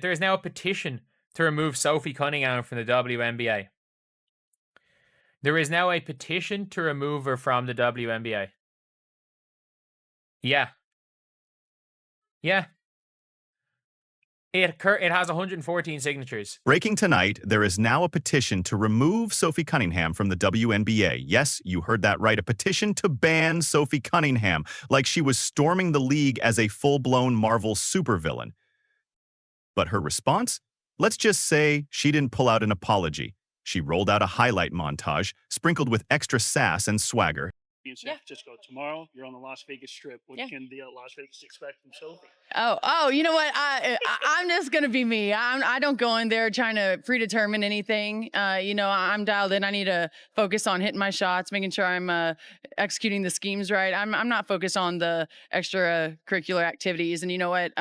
There is now a petition to remove Sophie Cunningham from the WNBA. There is now a petition to remove her from the WNBA. Yeah. Yeah. It has 114 signatures. Breaking tonight, there is now a petition to remove Sophie Cunningham from the WNBA. Yes, you heard that right. A petition to ban Sophie Cunningham, like she was storming the league as a full-blown Marvel supervillain. But her response? Let's just say she didn't pull out an apology. She rolled out a highlight montage, sprinkled with extra sass and swagger. In San Francisco tomorrow, you're on the Las Vegas Strip. What can the Las Vegas expect from Sophie? Oh, you know what? I'm just gonna be me. I don't go in there trying to predetermine anything. I'm dialed in. I need to focus on hitting my shots, making sure I'm executing the schemes right. I'm not focused on the extracurricular activities. And you know what?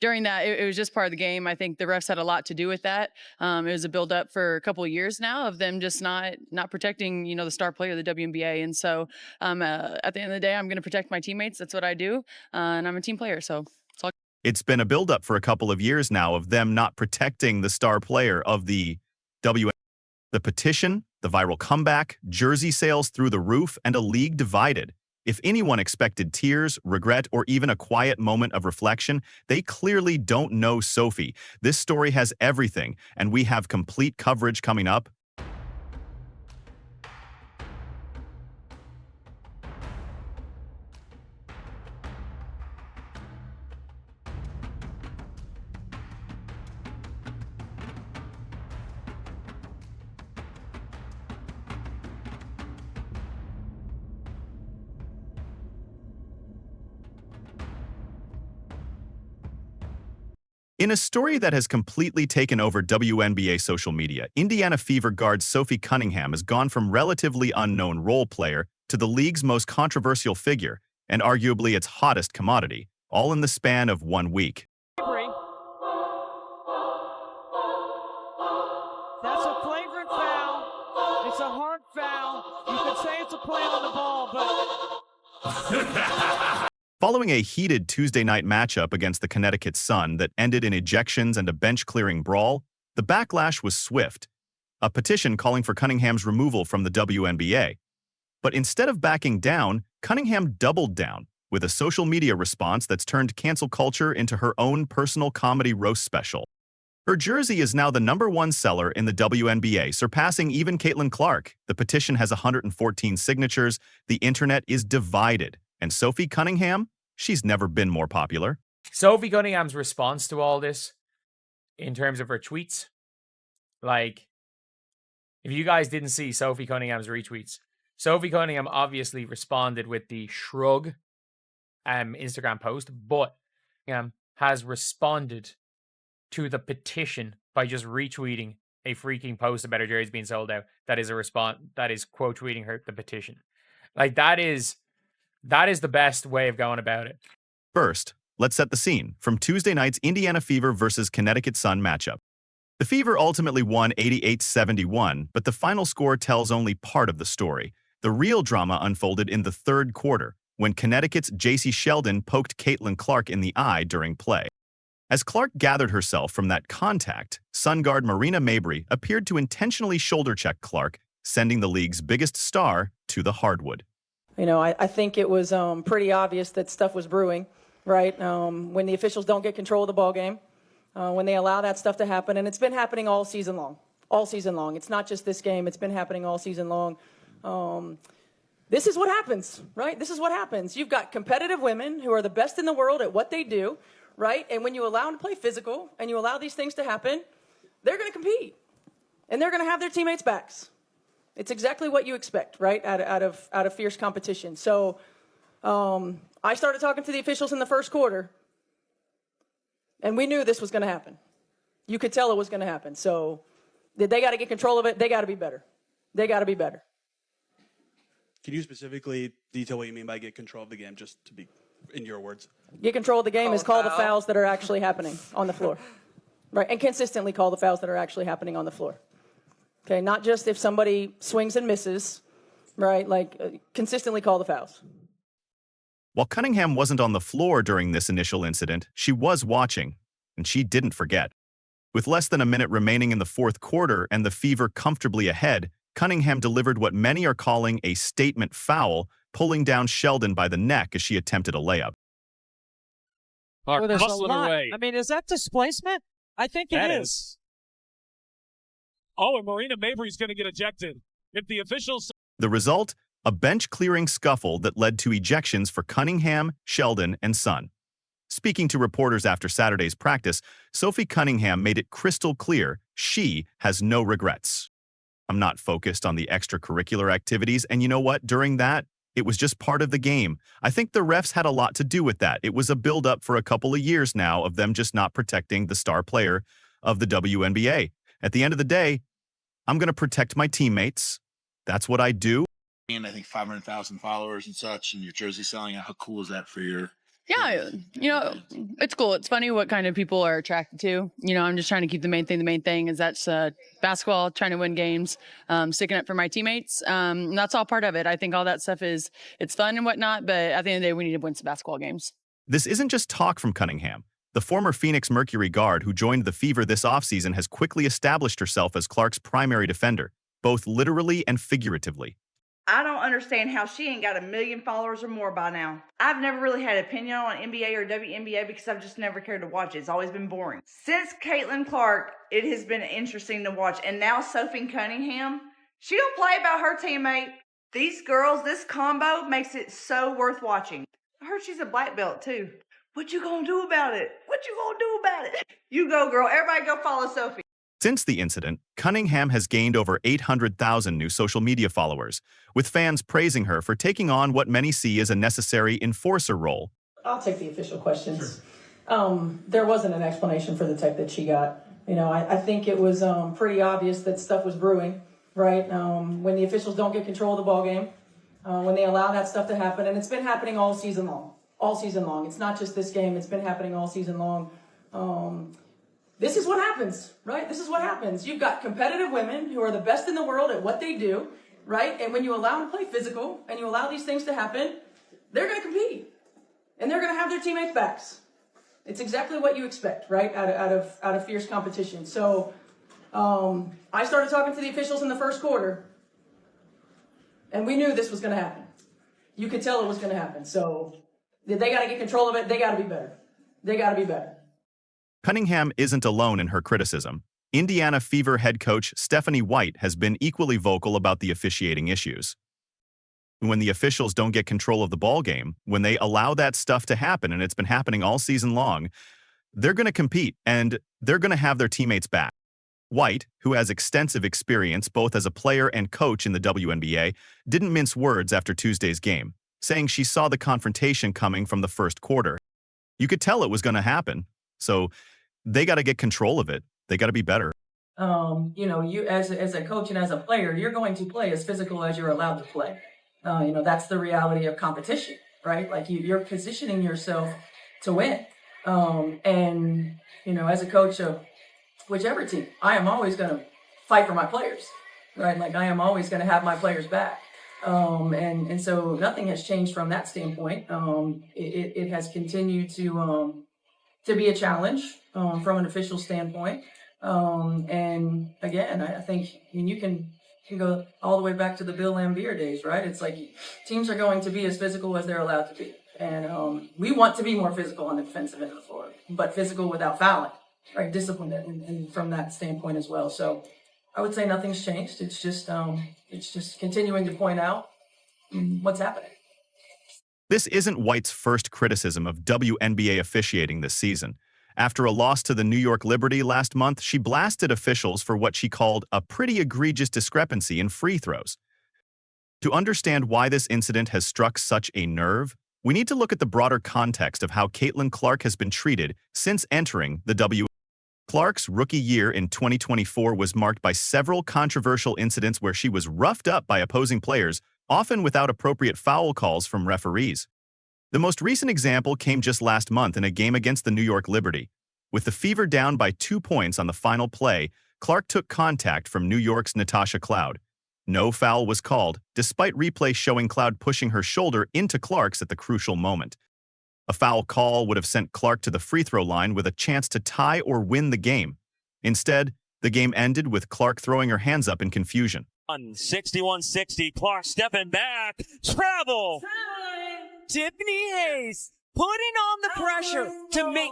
During that, it was just part of the game. I think the refs had a lot to do with that. It was a build up for a couple of years now of them just not protecting, the star player of the WNBA. And so at the end of the day, I'm going to protect my teammates. That's what I do. And I'm a team player. So. It's been a buildup for a couple of years now of them not protecting the star player of the WNBA. The petition, the viral comeback, jersey sales through the roof, and a league divided. If anyone expected tears, regret, or even a quiet moment of reflection, they clearly don't know Sophie. This story has everything, and we have complete coverage coming up. In a story that has completely taken over WNBA social media, Indiana Fever guard Sophie Cunningham has gone from relatively unknown role player to the league's most controversial figure, and arguably its hottest commodity, all in the span of 1 week. Mabrey. That's a flagrant foul. It's a hard foul. You could say it's a play on the ball, but... Following a heated Tuesday night matchup against the Connecticut Sun that ended in ejections and a bench-clearing brawl, the backlash was swift. A petition calling for Cunningham's removal from the WNBA. But instead of backing down, Cunningham doubled down with a social media response that's turned cancel culture into her own personal comedy roast special. Her jersey is now the #1 seller in the WNBA, surpassing even Caitlin Clark. The petition has 114 signatures. The internet is divided. And Sophie Cunningham? She's never been more popular. Sophie Cunningham's response to all this, in terms of her tweets, like, if you guys didn't see Sophie Cunningham's retweets, Sophie Cunningham obviously responded with the shrug Instagram post, but has responded to the petition by just retweeting a freaking post about her jerseys being sold out. That is a response. That is quote tweeting the petition. Like, that is the best way of going about it. First, let's set the scene from Tuesday night's Indiana Fever versus Connecticut Sun matchup. The Fever ultimately won 88-71, but the final score tells only part of the story. The real drama unfolded in the third quarter, when Connecticut's Jacy Sheldon poked Caitlin Clark in the eye during play. As Clark gathered herself from that contact, Sun guard Marina Mabrey appeared to intentionally shoulder-check Clark, sending the league's biggest star to the hardwood. I think it was pretty obvious that stuff was brewing, right? When the officials don't get control of the ball game, when they allow that stuff to happen, and it's been happening all season long. All season long. It's not just this game. It's been happening all season long. This is what happens, right? This is what happens. You've got competitive women who are the best in the world at what they do, right? And when you allow them to play physical and you allow these things to happen, they're going to compete, and they're going to have their teammates' backs. It's exactly what you expect, right, out of fierce competition. So I started talking to the officials in the first quarter, and we knew this was going to happen. You could tell it was going to happen. So they got to get control of it. They got to be better. They got to be better. Can you specifically detail what you mean by get control of the game, just to be in your words? Get control of the game is call the fouls that are actually happening on the floor, right, and consistently call the fouls that are actually happening on the floor. Okay, not just if somebody swings and misses, right? Consistently call the fouls. While Cunningham wasn't on the floor during this initial incident, she was watching. and she didn't forget. With less than a minute remaining in the fourth quarter and the Fever comfortably ahead, Cunningham delivered what many are calling a statement foul, pulling down Sheldon by the neck as she attempted a layup. Clark There's a hustling lot. away. I mean, is that displacement? I think That it is. Oh, and Marina Mabrey's going to get ejected. If the officials... The result? A bench-clearing scuffle that led to ejections for Cunningham, Sheldon, and Sun. Speaking to reporters after Saturday's practice, Sophie Cunningham made it crystal clear she has no regrets. I'm not focused on the extracurricular activities, and you know what? During that, it was just part of the game. I think the refs had a lot to do with that. It was a build-up for a couple of years now of them just not protecting the star player of the WNBA. At the end of the day, I'm going to protect my teammates. That's what I do. And I think 500,000 followers and such, and your jersey selling out. How cool is that for your... Yeah, it's cool. It's funny what kind of people are attracted to. I'm just trying to keep the main thing. The main thing is that's basketball, trying to win games, sticking up for my teammates. And that's all part of it. I think all that stuff it's fun and whatnot, but at the end of the day, we need to win some basketball games. This isn't just talk from Cunningham. The former Phoenix Mercury guard who joined the Fever this offseason has quickly established herself as Clark's primary defender, both literally and figuratively. I don't understand how she ain't got 1 million followers or more by now. I've never really had an opinion on NBA or WNBA because I've just never cared to watch it. It's always been boring. Since Caitlin Clark, it has been interesting to watch. And now Sophie Cunningham, she don't play about her teammate. These girls, this combo makes it so worth watching. I heard she's a black belt too. What you gonna do about it? What you gonna do about it? You go, girl. Everybody go follow Sophie. Since the incident, Cunningham has gained over 800,000 new social media followers, with fans praising her for taking on what many see as a necessary enforcer role. I'll take the official questions. There wasn't an explanation for the tech that she got. I think it was pretty obvious that stuff was brewing, right? When the officials don't get control of the ball game, when they allow that stuff to happen, and it's been happening all season long. All season long. It's not just this game. It's been happening all season long. This is what happens, right? This is what happens. You've got competitive women who are the best in the world at what they do, right? And when you allow them to play physical and you allow these things to happen, they're going to compete. And they're going to have their teammates' backs. It's exactly what you expect, right? Out of fierce competition. So I started talking to the officials in the first quarter, and we knew this was going to happen. You could tell it was going to happen. So they got to get control of it. They got to be better. They got to be better. Cunningham isn't alone in her criticism. Indiana Fever head coach Stephanie White has been equally vocal about the officiating issues. When the officials don't get control of the ball game, when they allow that stuff to happen, and it's been happening all season long, they're going to compete and they're going to have their teammates back. White, who has extensive experience both as a player and coach in the WNBA, didn't mince words after Tuesday's game, saying she saw the confrontation coming from the first quarter. You could tell it was going to happen. So they got to get control of it. They got to be better. You as a coach and as a player, you're going to play as physical as you're allowed to play. That's the reality of competition, right? Like you're positioning yourself to win. As a coach of whichever team, I am always going to fight for my players, right? Like I am always going to have my players back. And so nothing has changed from that standpoint. It has continued to be a challenge from an official standpoint. And again, I think you can go all the way back to the Bill Lambier days, right? It's like teams are going to be as physical as they're allowed to be. And we want to be more physical on the defensive end of the floor, but physical without fouling, right? Disciplined and from that standpoint as well. So I would say nothing's changed. It's just continuing to point out what's happening. This isn't White's first criticism of WNBA officiating this season. After a loss to the New York Liberty last month, she blasted officials for what she called a pretty egregious discrepancy in free throws. To understand why this incident has struck such a nerve, we need to look at the broader context of how Caitlin Clark has been treated since entering the WNBA. Clark's rookie year in 2024 was marked by several controversial incidents where she was roughed up by opposing players, often without appropriate foul calls from referees. The most recent example came just last month in a game against the New York Liberty. With the Fever down by 2 points on the final play, Clark took contact from New York's Natasha Cloud. No foul was called, despite replay showing Cloud pushing her shoulder into Clark's at the crucial moment. A foul call would have sent Clark to the free throw line with a chance to tie or win the game. Instead, the game ended with Clark throwing her hands up in confusion. 61-60, Clark stepping back, travel! Tiffany Hayes putting on the pressure to make...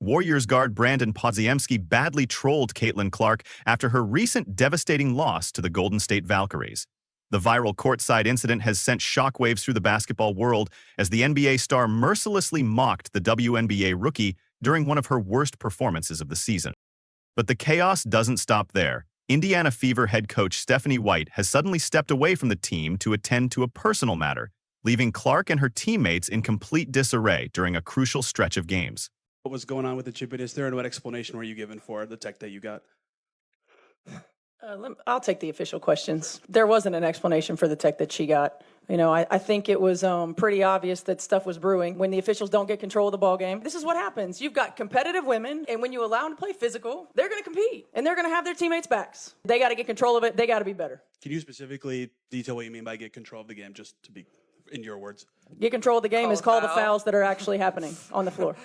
Warriors guard Brandon Podziemski badly trolled Caitlin Clark after her recent devastating loss to the Golden State Valkyries. The viral courtside incident has sent shockwaves through the basketball world as the NBA star mercilessly mocked the WNBA rookie during one of her worst performances of the season. But the chaos doesn't stop there. Indiana Fever head coach Stephanie White has suddenly stepped away from the team to attend to a personal matter, leaving Clark and her teammates in complete disarray during a crucial stretch of games. What was going on with the chip in is there, and what explanation were you given for the tech that you got? I'll take the official questions. There wasn't an explanation for the tech that she got. You know, I think it was pretty obvious that stuff was brewing. When the officials don't get control of the ball game, this is what happens. You've got competitive women, and when you allow them to play physical, they're going to compete, and they're going to have their teammates' backs. They got to get control of it. They got to be better. Can you specifically detail what you mean by get control of the game, just to be in your words? Get control of the game is call the fouls that are actually happening on the floor.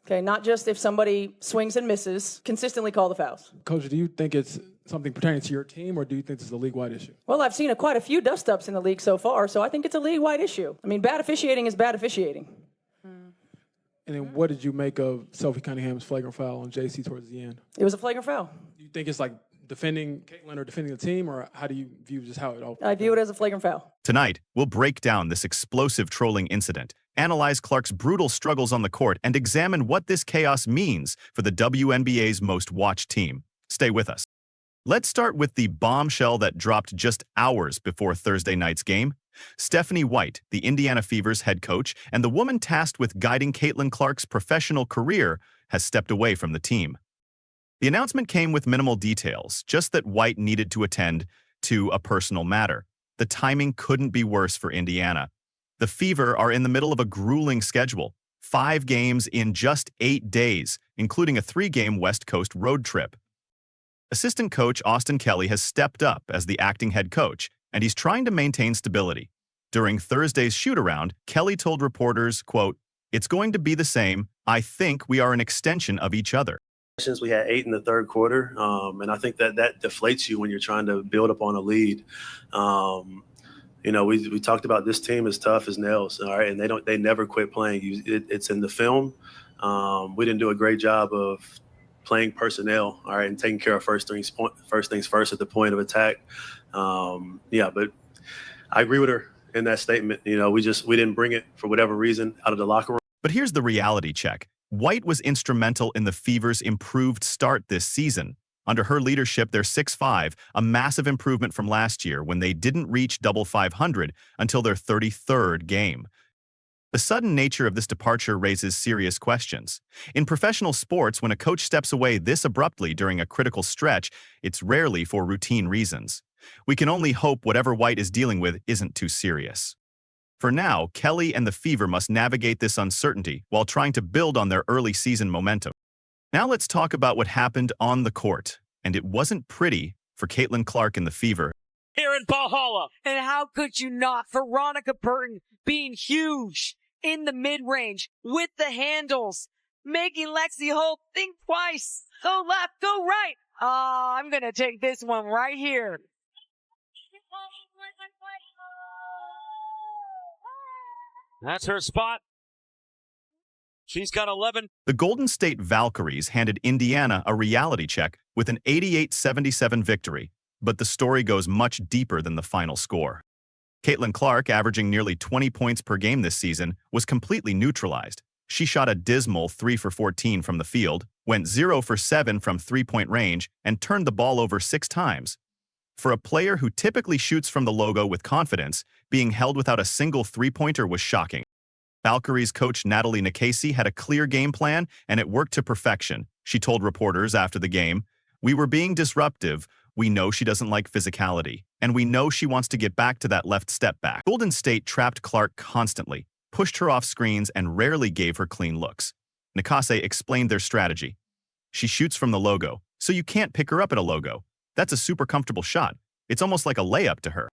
Okay, not just if somebody swings and misses, consistently call the fouls. Coach, do you think it's something pertaining to your team, or do you think this is a league-wide issue? Well, I've seen quite a few dust-ups in the league so far, so I think it's a league-wide issue. I mean, bad officiating is bad officiating. And then what did you make of Sophie Cunningham's flagrant foul on Jacy towards the end? It was a flagrant foul. Do you think it's like defending Caitlin or defending the team, or how do you view just how it all... I view it as a flagrant foul. Tonight, we'll break down this explosive trolling incident, analyze Clark's brutal struggles on the court, and examine what this chaos means for the WNBA's most watched team. Stay with us. Let's start with the bombshell that dropped just hours before Thursday night's game. Stephanie White, the Indiana Fever's head coach, and the woman tasked with guiding Caitlin Clark's professional career, has stepped away from the team. The announcement came with minimal details, just that White needed to attend to a personal matter. The timing couldn't be worse for Indiana. The Fever are in the middle of a grueling schedule, 5 games in just 8 days, including a 3-game West Coast road trip. Assistant coach Austin Kelly has stepped up as the acting head coach, and he's trying to maintain stability. During Thursday's shoot-around, Kelly told reporters, quote, "It's going to be the same. I think we are an extension of each other." Since we had 8 in the third quarter, and I think that deflates you when you're trying to build up on a lead. You know, we talked about this team is tough as nails, all right, and they never quit playing. It's in the film. We didn't do a great job of playing personnel, all right, and taking care of first things first at the point of attack. Yeah, but I agree with her in that statement. You know, we didn't bring it for whatever reason out of the locker room. But here's the reality check. White was instrumental in the Fever's improved start this season. Under her leadership, they're 6-5, a massive improvement from last year when they didn't reach double 500 until their 33rd game. The sudden nature of this departure raises serious questions. In professional sports, when a coach steps away this abruptly during a critical stretch, it's rarely for routine reasons. We can only hope whatever White is dealing with isn't too serious. For now, Kelly and the Fever must navigate this uncertainty while trying to build on their early season momentum. Now let's talk about what happened on the court. And it wasn't pretty for Caitlin Clark and the Fever. Here in Valhalla. And how could you not? Veronica Burton being huge in the mid-range with the handles, making Lexi Holt think twice. Go left, go right. I'm going to take this one right here. That's her spot. She's got 11. The Golden State Valkyries handed Indiana a reality check with an 88-77 victory, but the story goes much deeper than the final score. Caitlin Clark, averaging nearly 20 points per game this season, was completely neutralized. She shot a dismal 3 for 14 from the field, went 0 for 7 from three-point range, and turned the ball over 6 times. For a player who typically shoots from the logo with confidence, being held without a single three-pointer was shocking. Valkyries coach Natalie Nikasi had a clear game plan, and it worked to perfection. She told reporters after the game, "We were being disruptive. We know she doesn't like physicality, and we know she wants to get back to that left step back." Golden State trapped Clark constantly, pushed her off screens, and rarely gave her clean looks. Nikasi explained their strategy. She shoots from the logo, so you can't pick her up at a logo. That's a super comfortable shot. It's almost like a layup to her.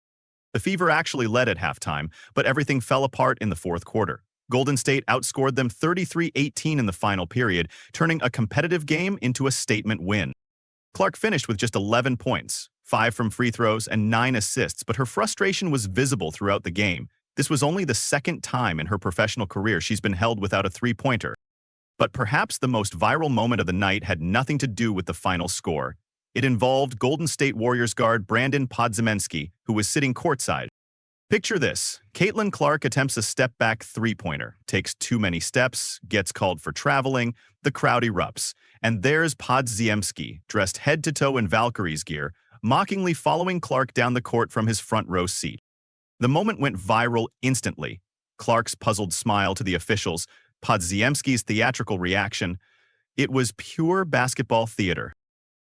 The Fever actually led at halftime, but everything fell apart in the fourth quarter. Golden State outscored them 33-18 in the final period, turning a competitive game into a statement win. Clark finished with just 11 points, 5 from free throws, and 9 assists, but her frustration was visible throughout the game. This was only the second time in her professional career she's been held without a three-pointer. But perhaps the most viral moment of the night had nothing to do with the final score. It involved Golden State Warriors guard Brandon Podziemski, who was sitting courtside. Picture this. Caitlin Clark attempts a step-back three-pointer, takes too many steps, gets called for traveling, the crowd erupts, and there's Podziemski, dressed head-to-toe in Valkyrie's gear, mockingly following Clark down the court from his front-row seat. The moment went viral instantly. Clark's puzzled smile to the officials, Podziemski's theatrical reaction. It was pure basketball theater.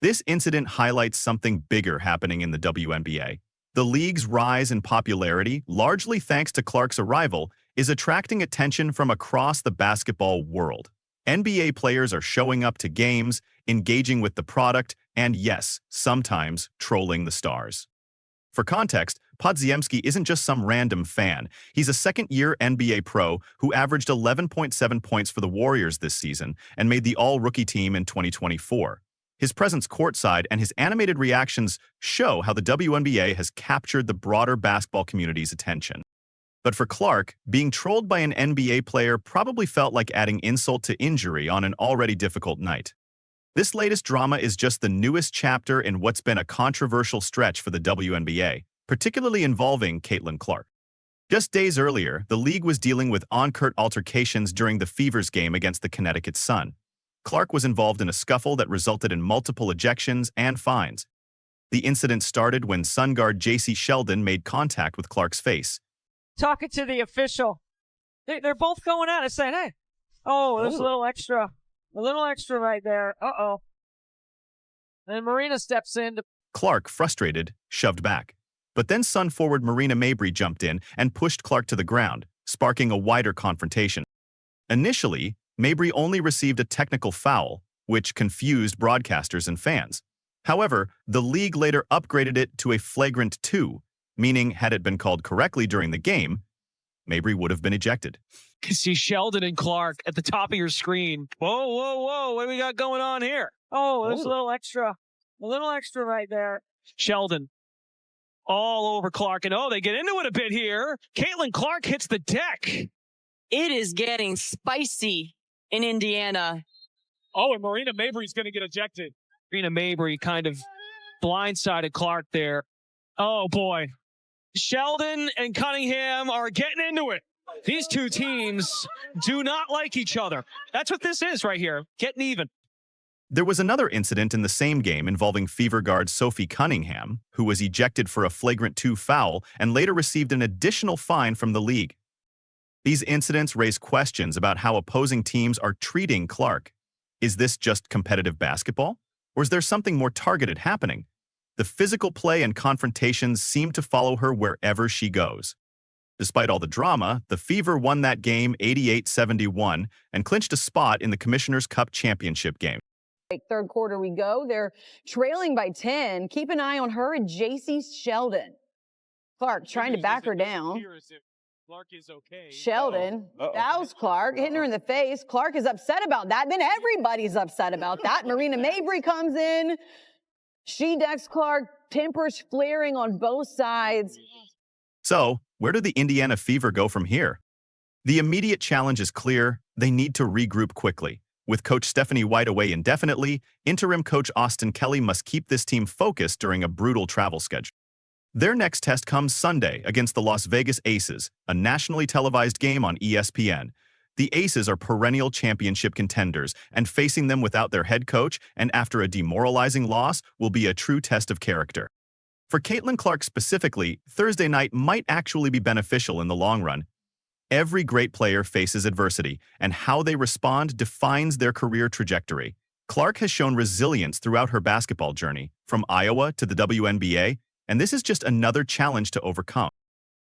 This incident highlights something bigger happening in the WNBA. The league's rise in popularity, largely thanks to Clark's arrival, is attracting attention from across the basketball world. NBA players are showing up to games, engaging with the product, and yes, sometimes trolling the stars. For context, Podziemski isn't just some random fan. He's a second-year NBA pro who averaged 11.7 points for the Warriors this season and made the All-Rookie team in 2024. His presence courtside and his animated reactions show how the WNBA has captured the broader basketball community's attention. But for Clark, being trolled by an NBA player probably felt like adding insult to injury on an already difficult night. This latest drama is just the newest chapter in what's been a controversial stretch for the WNBA, particularly involving Caitlin Clark. Just days earlier, the league was dealing with on-court altercations during the Fever's game against the Connecticut Sun. Clark was involved in a scuffle that resulted in multiple ejections and fines. The incident started when Sun guard Jacy Sheldon made contact with Clark's face. Talking to the official. They're both going at it saying, hey, there's a little extra right there. Uh-oh. And Marina steps in. Clark, frustrated, shoved back. But then Sun forward Marina Mabrey jumped in and pushed Clark to the ground, sparking a wider confrontation. Initially, Mabrey only received a technical foul, which confused broadcasters and fans. However, the league later upgraded it to a flagrant 2, meaning had it been called correctly during the game, Mabrey would have been ejected. You can see Sheldon and Clark at the top of your screen. Whoa, what do we got going on here? Oh, there's a little extra right there. Sheldon all over Clark, and they get into it a bit here. Caitlin Clark hits the deck. It is getting spicy in Indiana. And Marina Mabrey's going to get ejected. Marina Mabrey kind of blindsided Clark there. Oh, boy. Sheldon and Cunningham are getting into it. These two teams do not like each other. That's what this is right here, getting even. There was another incident in the same game involving Fever guard Sophie Cunningham, who was ejected for a flagrant 2 foul and later received an additional fine from the league. These incidents raise questions about how opposing teams are treating Clark. Is this just competitive basketball? Or is there something more targeted happening? The physical play and confrontations seem to follow her wherever she goes. Despite all the drama, the Fever won that game 88-71 and clinched a spot in the Commissioner's Cup championship game. Third quarter we go. They're trailing by 10. Keep an eye on her and Jacy Sheldon. Clark trying to back her down. Clark is okay. Sheldon, that was Clark, hitting her in the face. Clark is upset about that. Then everybody's upset about that. Marina Mabrey comes in. She decks Clark, tempers flaring on both sides. So, where do the Indiana Fever go from here? The immediate challenge is clear. They need to regroup quickly. With Coach Stephanie White away indefinitely, interim coach Austin Kelly must keep this team focused during a brutal travel schedule. Their next test comes Sunday against the Las Vegas Aces, a nationally televised game on ESPN. The Aces are perennial championship contenders, and facing them without their head coach and after a demoralizing loss will be a true test of character. For Caitlin Clark specifically, Thursday night might actually be beneficial in the long run. Every great player faces adversity, and how they respond defines their career trajectory. Clark has shown resilience throughout her basketball journey, from Iowa to the WNBA, and this is just another challenge to overcome.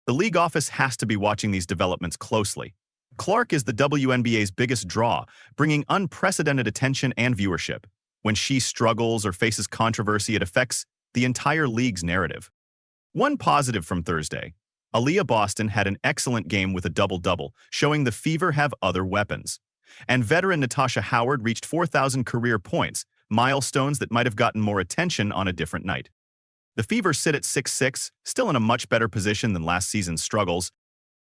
The league office has to be watching these developments closely. Clark is the WNBA's biggest draw, bringing unprecedented attention and viewership. When she struggles or faces controversy, it affects the entire league's narrative. One positive from Thursday: Aaliyah Boston had an excellent game with a double-double, showing the Fever have other weapons. And veteran Natasha Howard reached 4,000 career points, milestones that might have gotten more attention on a different night. The Fever sit at 6-6, still in a much better position than last season's struggles.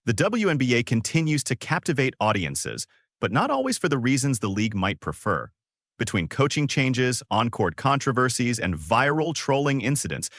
The WNBA continues to captivate audiences, but not always for the reasons the league might prefer. Between coaching changes, on-court controversies, and viral trolling incidents,